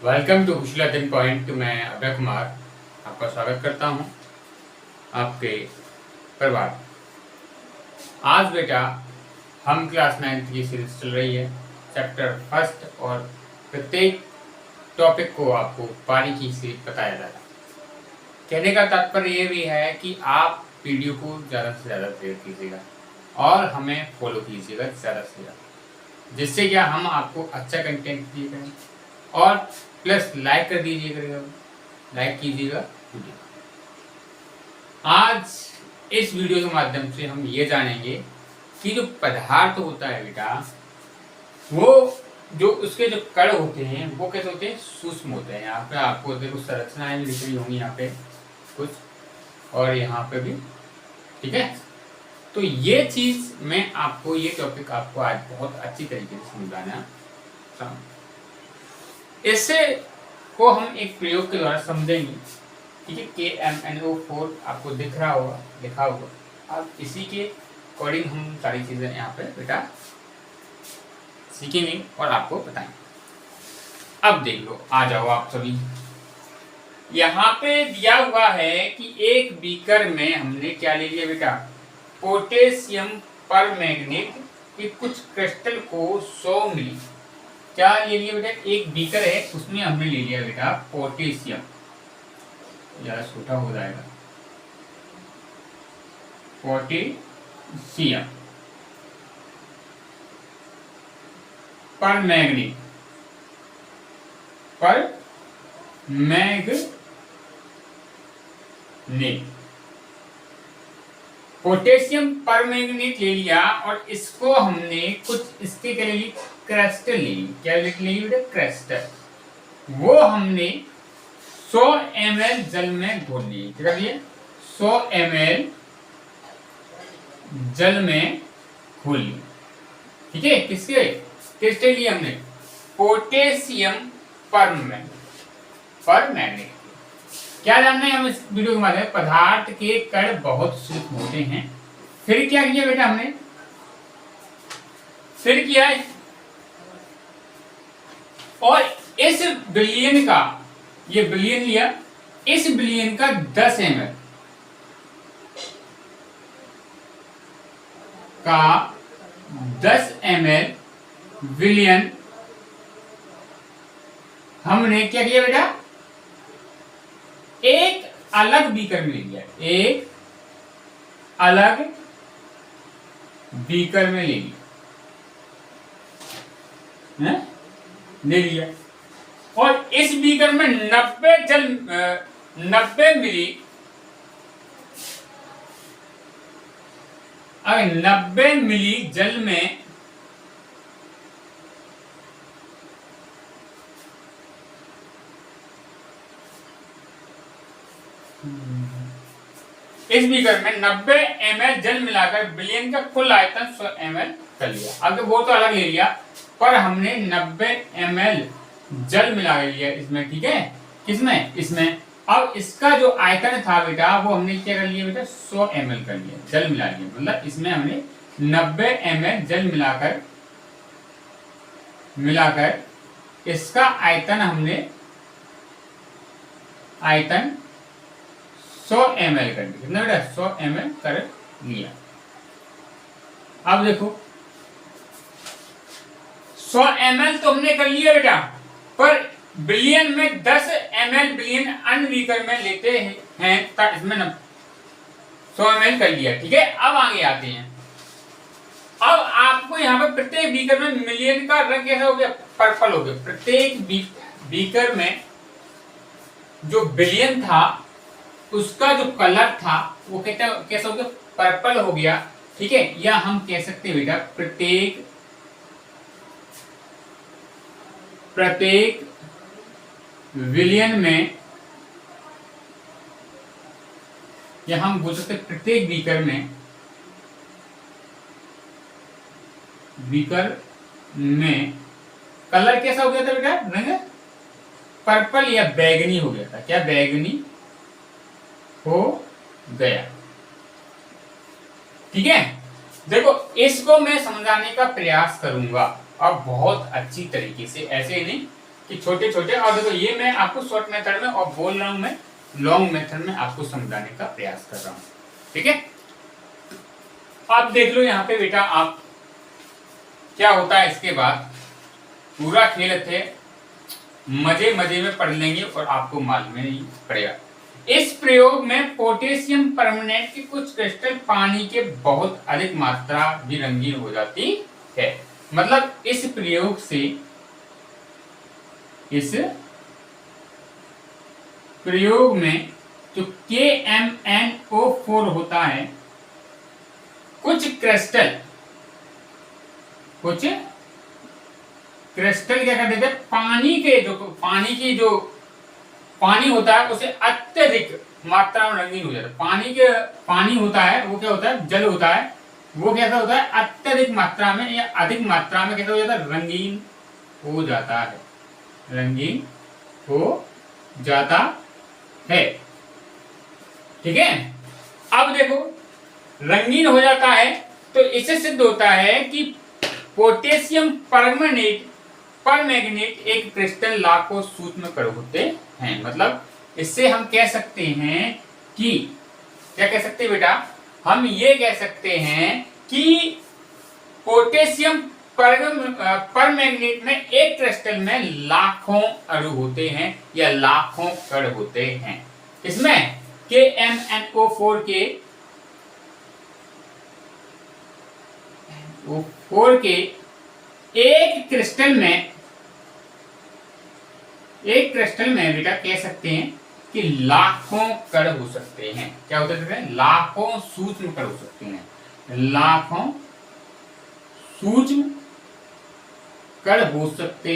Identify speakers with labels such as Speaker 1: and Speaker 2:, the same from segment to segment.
Speaker 1: Welcome to कुशला 10 point. मैं अभय कुमार आपका स्वागत करता हूं आपके परिवार। आज बेटा हम क्लास 9th की सीरीज चल रही है, चैप्टर फर्स्ट, और प्रत्येक टॉपिक को आपको बारीकी से बताया जा रहा है। कहने का तात्पर्य ये भी है कि आप वीडियो को ज़्यादा से ज़्यादा शेयर कीजिएगा और हमें फॉलो कीजिएगा ज़्यादा से ज़्यादा, जिससे क्या हम आपको अच्छा कंटेंट दिएगा और प्लस लाइक कर दीजिएगा, लाइक कीजिएगा वीडियो। आज इस वीडियो के माध्यम से हम ये जानेंगे कि जो पदार्थ होता है बेटा, वो जो उसके जो कण होते हैं वो कैसे होते हैं, सूक्ष्म होते हैं। यहाँ पे आपको देखो संरचनाएं भी दिख रही होंगी यहाँ पे कुछ, और यहाँ पे भी, ठीक है। तो ये चीज मैं आपको, ये टॉपिक आपको आज बहुत अच्छी तरीके से समझाना। इसे को हम एक प्रयोग के द्वारा समझेंगे, ठीक है। KMNO4 आपको दिख रहा होगा, लिखा होगा। अब इसी के अकॉर्डिंग हम सारी चीजें यहाँ पे बेटा सीखेंगे और आपको बताएंगे। अब देख लो, आ जाओ आप सभी। यहाँ पे दिया हुआ है कि एक बीकर में हमने क्या ले लिया बेटा, पोटेशियम परमैंगनेट के कुछ क्रिस्टल को 100 मिली क्या ले लिया बेटा, एक बीकर है उसमें हमने ले लिया बेटा पोटेशियम, ज्यादा छोटा हो जाएगा, पोटेशियम परमैंगनेट, पोटेशियम परमैंगनेट ले लिया और इसको हमने कुछ इसके के लिए क्रिस्टल ले ली। क्या ले ली बेटा, क्रिस्टल। वो हमने 100 ml जल में घोल लिए। क्या लिए, 100 ml जल में घोल लिए, ठीक है। किसके क्रिस्टल लिए हमने, पोटेशियम परमैंगनेट। क्या जानना है हम इस वीडियो के माध्यम, पदार्थ के कण बहुत सूक्ष्म होते हैं। फिर क्या किया बेटा हमने, फिर किया और इस बिलियन का, ये बिलियन लिया, इस बिलियन का 10 ml का 10 ml बिलियन हमने क्या किया बेटा, एक अलग बीकर में ले लिया, एक अलग बीकर में ले लिया, ले लिया। और इस बीकर में 90 मिली, अगर 90 मिली जल में इस बीकर में 90 ml जल मिलाकर बिलियन का कुल आयतन 100 ml कर लिया। अब वो तो अलग ले लिया, पर हमने 90 ml जल मिला लिया इसमें, ठीक है। किसमें, इसमें। अब इसका जो आयतन था बेटा, वो हमने क्या कर लिया बेटा, 100 ml कर लिया, जल मिला लिया। मतलब इसमें हमने 90 ml जल मिलाकर इसका आयतन हमने 100 ml कर दिया। कितना बेटा, 100 ml कर लिया। अब देखो 100 ml तो हमने कर लिया बेटा, पर बिलियन में 10 ml बिलियन अन्य बीकर में लेते हैं, तब इसमें 100 ml कर लिया, ठीक है। अब आगे आते हैं। अब आपको यहाँ पे प्रत्येक बीकर में मिलियन का रंग कैसा हो गया, पर्पल हो गया। प्रत्येक बीकर में जो बिलियन था उसका जो कलर था वो कैसा हो गया, पर्पल हो गया, ठीक है। या हम कह सकते हैं बेटा प्रत्येक विलियन में, या हम बोल सकते प्रत्येक बीकर में कलर कैसा हो गया था बेटा, रंग पर्पल या बैगनी हो गया था। क्या, बैगनी हो गया, ठीक है। देखो इसको मैं समझाने का प्रयास करूंगा अब बहुत अच्छी तरीके से, ऐसे नहीं कि छोटे छोटे, और देखो ये मैं आपको शॉर्ट मेथड में और बोल रहा हूं मैं लॉन्ग मेथड में आपको समझाने का प्रयास कर रहा हूं। ठीक है, आप देख लो यहाँ पे बेटा, आप क्या होता है इसके बाद पूरा खेल थे मजे मजे में पढ़ लेंगे और आपको मालूम नहीं पड़ेगा। इस प्रयोग में पोटेशियम परमानेंट की कुछ क्रिस्टल पानी के बहुत अधिक मात्रा भी रंगीन हो जाती है। मतलब इस प्रयोग से, इस प्रयोग में जो KMnO4 होता है, कुछ क्रिस्टल क्या कर देते हैं, पानी होता है उसे अत्यधिक मात्रा में रंगीन हो जाता है। पानी होता है वो क्या होता है, जल होता है, वो कैसा होता है, अत्यधिक मात्रा में या अधिक मात्रा में कैसा हो जाता है, रंगीन हो जाता है, रंगीन हो जाता है। ठीक है, अब देखो रंगीन हो जाता है तो इससे सिद्ध होता है कि पोटेशियम परमैंगनेट एक क्रिस्टल लाखों सूक्ष्म कण होते हैं। मतलब इससे हम कह सकते हैं कि, क्या कह सकते हैं बेटा, हम ये कह सकते हैं कि पोटेशियम परमैंगनेट में एक क्रिस्टल में लाखों अणु होते हैं या लाखों कण होते हैं। इसमें KMnO4 के एक क्रिस्टल में बेटा कह सकते हैं कि लाखों कण हो सकते हैं। क्या हो सकते हैं, लाखों सूक्ष्म कण हो सकते हैं, लाखों सूक्ष्म कण हो सकते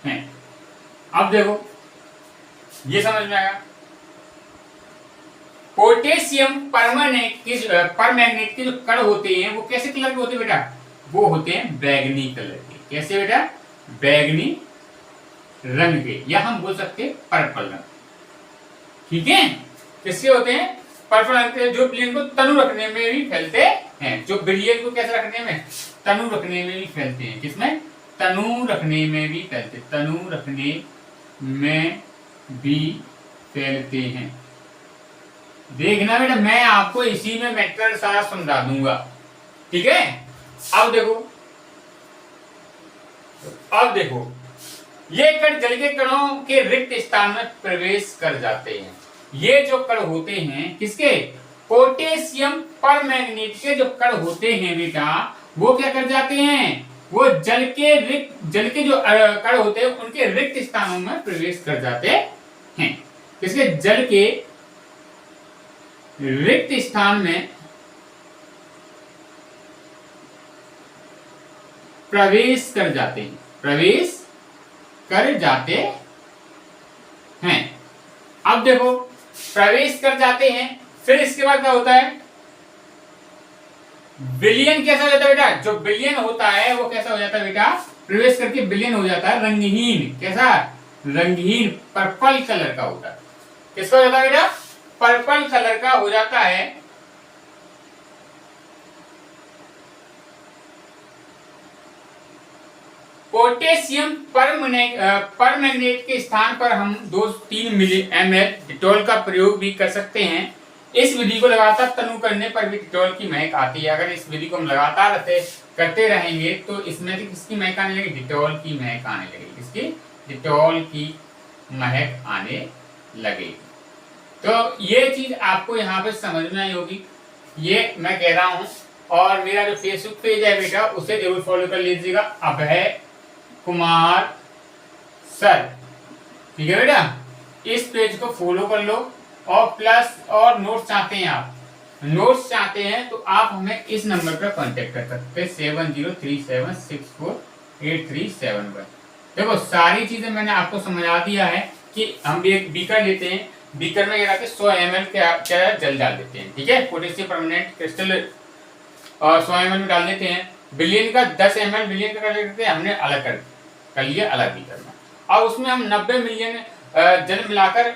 Speaker 1: हैं। अब देखो ये समझ में आया, पोटेशियम परमैंगनेट के जो कण होते हैं वो कैसे कलर के होते हैं बेटा, वो होते हैं बैंगनी कलर के। कैसे बेटा, बैंगनी रंग के, या हम बोल सकते हैं पर्पल रंग। ठीक है, किसके होते हैं, पर्पल रंग के, जो बिलियन को तनु रखने में भी फैलते हैं। जो बिलियन को कैसे रखने में, तनु रखने में भी फैलते हैं। किसमें, तनु रखने में भी फैलते, तनु रखने में भी फैलते हैं। देखना बेटा, मैं आपको इसी में मेथड सारा समझा दूंगा। ठीक है, अब देखो ये कण जल के कणों के रिक्त स्थान में प्रवेश कर जाते हैं। ये जो कण होते हैं किसके, पोटेशियम परमैंगनेट के जो कण होते हैं बेटा, वो क्या कर जाते हैं, वो जल के जो कण होते हैं उनके रिक्त स्थानों में प्रवेश कर जाते हैं। किसके, जल के रिक्त स्थान में प्रवेश कर जाते हैं। अब देखो प्रवेश कर जाते हैं, फिर इसके बाद क्या होता है, विलयन कैसा हो जाता है बेटा, जो विलयन होता है वो कैसा हो जाता है बेटा, प्रवेश करके विलयन हो जाता है रंगहीन। कैसा, रंगहीन पर्पल कलर का होता है। किसका हो जाता है बेटा, पर्पल कलर का हो जाता है। पोटेशियम परमैंगनेट के स्थान पर हम 2-3 ml डिटॉल का प्रयोग भी कर सकते हैं। इस विधि को लगातार तनु करने पर भी डिटॉल की महक आती है। अगर इस विधि को हम लगातार करते रहेंगे तो इसमें किसकी महक आने लगेगी, डिटॉल की महक आने लगेगी। किसकी, डिटॉल की महक आने लगेगी। तो ये चीज आपको यहाँ पे समझ में आई होगी, ये मैं कह रहा हूँ। और मेरा जो फेसबुक पेज है बेटा उसे जरूर फॉलो कर लीजिएगा, अभय कुमार सर। ठीक है बेटा, इस पेज को फॉलो कर लो। और प्लस और नोट्स चाहते हैं तो आप हमें इस नंबर पर कांटेक्ट कर सकते हैं 7037648371। देखो सारी चीजें मैंने आपको समझा दिया है कि हम भी एक बीकर लेते हैं, बीकर में क्या 100 ml क्या जल डाल देते हैं। ठीक है, पोटेशियम परमानेंट क्रिस्टल और 100 ml में डाल देते हैं। बिलियन का 10 ml बिलियन का कर देते हैं, हमने अलग कर लिया अलग बीकर में। और उसमें हम 90 मिलियन जल मिलाकर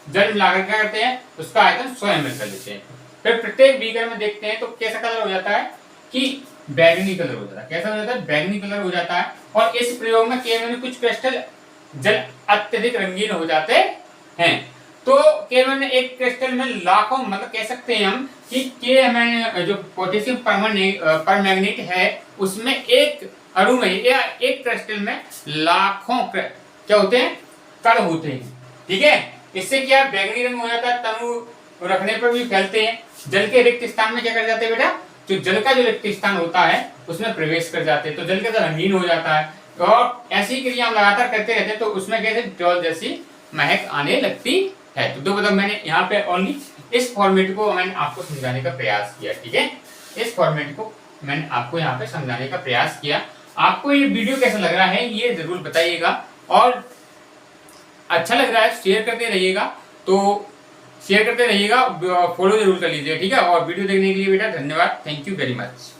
Speaker 1: क्या करते हैं, उसका आयतन 100 ml कर लेते हैं। फिर प्रत्येक बीकर में देखते हैं तो कैसा कलर हो जाता है कि बैंगनी कलर हो जाता है। कैसा हो जाता है? बैंगनी कलर हो जाता है। और इस प्रयोग में केवल कुछ क्रिस्टल जल अत्यधिक रंगीन हो जाते हैं। तो केवल एक क्रिस्टल में लाखों, मतलब कह सकते हैं हम कि के जो पोटेशियम परमैंगनेट है उसमें एक अणु में या एक क्रिस्टल में लाखों क्या होते हैं? कण होते हैं। ठीक है, इससे क्या बैंगनी रंग हो जाता है, तनु रखने पर भी फैलते हैं। जल के रिक्त स्थान में क्या कर जाते हैं बेटा? जो जल का जो रिक्त स्थान होता है उसमें प्रवेश कर जाते हैं, तो जल का रंगीन हो जाता है। और ऐसी क्रिया हम लगातार करते रहते हैं तो उसमें कैसे जल जैसी महक आने लगती है। तो मतलब मैंने यहाँ पे ओनली इस फॉर्मेट को मैंने आपको समझाने का प्रयास किया। ठीक है, इस फॉर्मेट को मैंने आपको यहाँ पे समझाने का प्रयास किया। आपको ये वीडियो कैसा लग रहा है ये जरूर बताइएगा, और अच्छा लग रहा है शेयर करते रहिएगा। तो शेयर करते रहिएगा, फॉलो जरूर कर लीजिए। ठीक है, और वीडियो देखने के लिए बेटा धन्यवाद। Thank you very much.